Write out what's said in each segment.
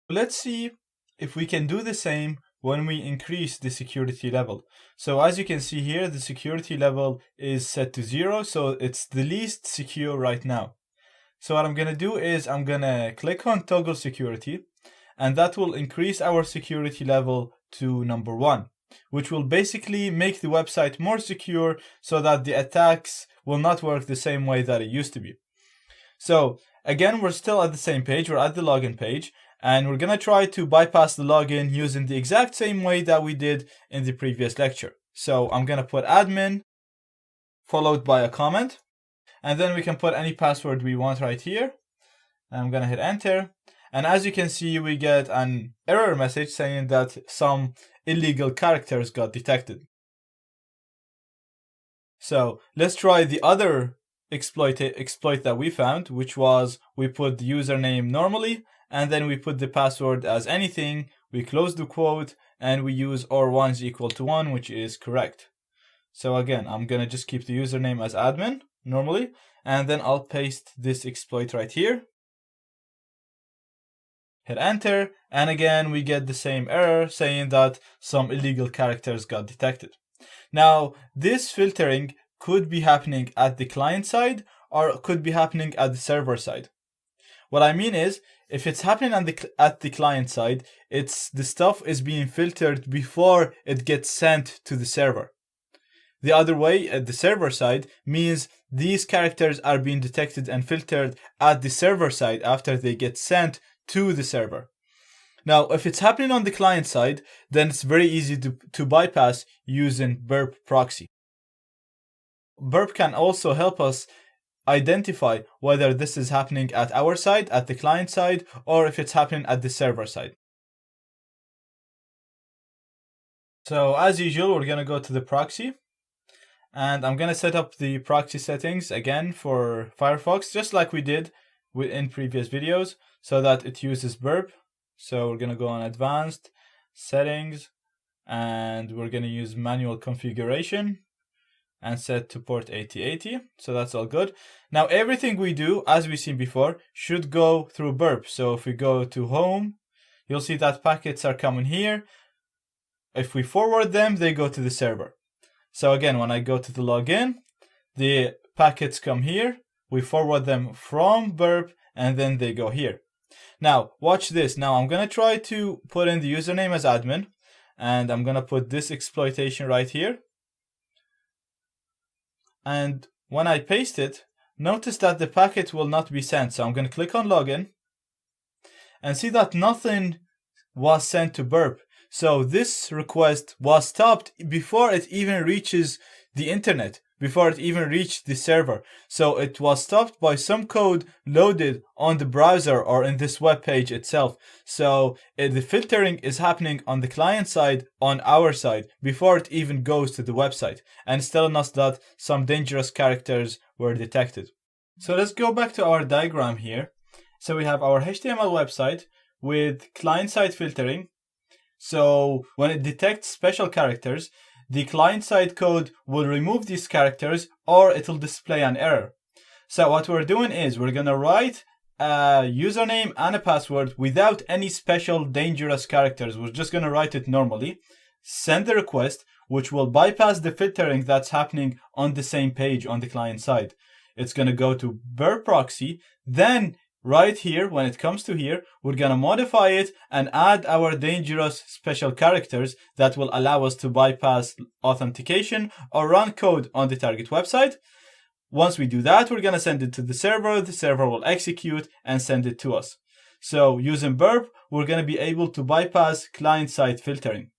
Let's see if we can do the same when we increase the security level. So as you can see here, the security level is set to 0, so it's the least secure right now. So what I'm going to do is I'm going to click on toggle security, and that will increase our security level to number 1, which will basically make the website more secure so that the attacks will not work the same way that it used to be. So again, we're still at the same page, we're at the login page, and we're going to try to bypass the login using the exact same way that we did in the previous lecture. So I'm going to put admin followed by a comment, and then we can put any password we want right here. And I'm going to hit enter. And as you can see, we get an error message saying that some illegal characters got detected. So let's try the other exploit that we found, which was we put the username normally, and then we put the password as anything, we close the quote, and we use or1 is equal to 1, which is correct. So again, I'm going to just keep the username as admin normally, and then I'll paste this exploit right here. Hit enter, and again we get the same error saying that some illegal characters got detected. Now, this filtering could be happening at the client side or could be happening at the server side. What I mean is, if it's happening at the client side, the stuff is being filtered before it gets sent to the server. The other way, at the server side, means these characters are being detected and filtered at the server side after they get sent to the server. Now, if it's happening on the client side, then it's very easy to bypass using Burp proxy. Burp can also help us identify whether this is happening at our side, at the client side, or if it's happening at the server side. So as usual, we're going to go to the proxy, and I'm going to set up the proxy settings again for Firefox, just like we did in previous videos, so that it uses Burp. So we're going to go on advanced settings, and we're going to use manual configuration and set to port 8080. So that's all good. Now everything we do, as we've seen before, should go through Burp. So if we go to home, you'll see that packets are coming here. If we forward them, they go to the server. So again, when I go to the login, the packets come here, we forward them from Burp, and then they go here. Now, watch this. Now I'm going to try to put in the username as admin, and I'm going to put this exploitation right here. And when I paste it, notice that the packet will not be sent. So I'm going to click on login and see that nothing was sent to Burp. So this request was stopped before it even reaches the internet, before it even reached the server. So it was stopped by some code loaded on the browser or in this web page itself. So the filtering is happening on the client side, on our side, before it even goes to the website. And it's telling us that some dangerous characters were detected. So let's go back to our diagram here. So we have our HTML website with client-side filtering. So when it detects special characters, the client-side code will remove these characters or it will display an error. So what we're doing is we're going to write a username and a password without any special dangerous characters. We're just going to write it normally, send the request, which will bypass the filtering that's happening on the same page on the client side. It's going to go to Burp proxy, then right here, when it comes to here, we're going to modify it and add our dangerous special characters that will allow us to bypass authentication or run code on the target website. Once we do that, we're going to send it to the server will execute and send it to us. So using Burp, we're going to be able to bypass client-side filtering.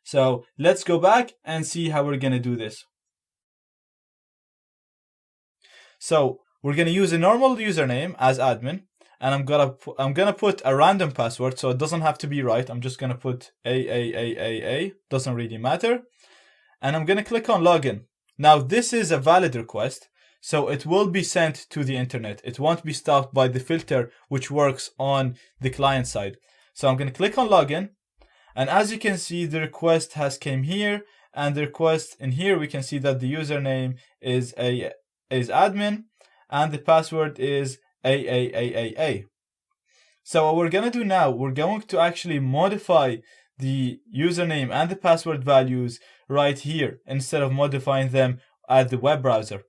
So let's go back and see how we're going to do this. So we're going to use a normal username as admin, and I'm gonna put a random password, so it doesn't have to be right. I'm just going to put AAAAA, doesn't really matter. And I'm going to click on login. Now this is a valid request, so it will be sent to the internet. It won't be stopped by the filter which works on the client side. So I'm going to click on login, and as you can see, the request has came here, and the request in here we can see that the username is admin, and the password is AAAAA. So what we're going to do now, we're going to actually modify the username and the password values right here instead of modifying them at the web browser.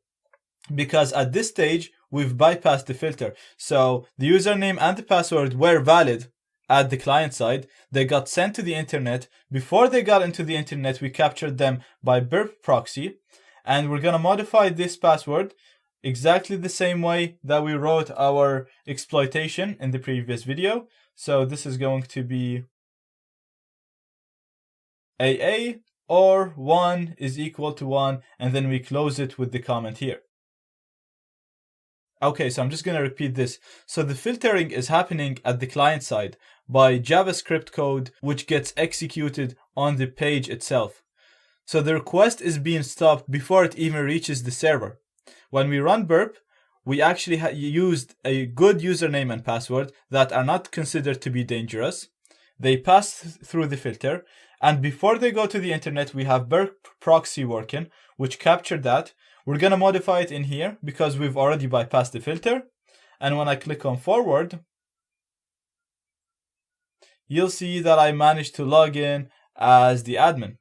Because at this stage, we've bypassed the filter. So the username and the password were valid at the client side. They got sent to the internet. Before they got into the internet, we captured them by Burp proxy. And we're going to modify this password exactly the same way that we wrote our exploitation in the previous video. So this is going to be AA or 1 is equal to 1, and then we close it with the comment here. Okay, so I'm just going to repeat this. So the filtering is happening at the client side by JavaScript code, which gets executed on the page itself. So the request is being stopped before it even reaches the server. When we run Burp, we actually used a good username and password that are not considered to be dangerous. They pass through the filter, and before they go to the internet, we have Burp proxy working, which captured that. We're going to modify it in here because we've already bypassed the filter. And when I click on forward, you'll see that I managed to log in as the admin.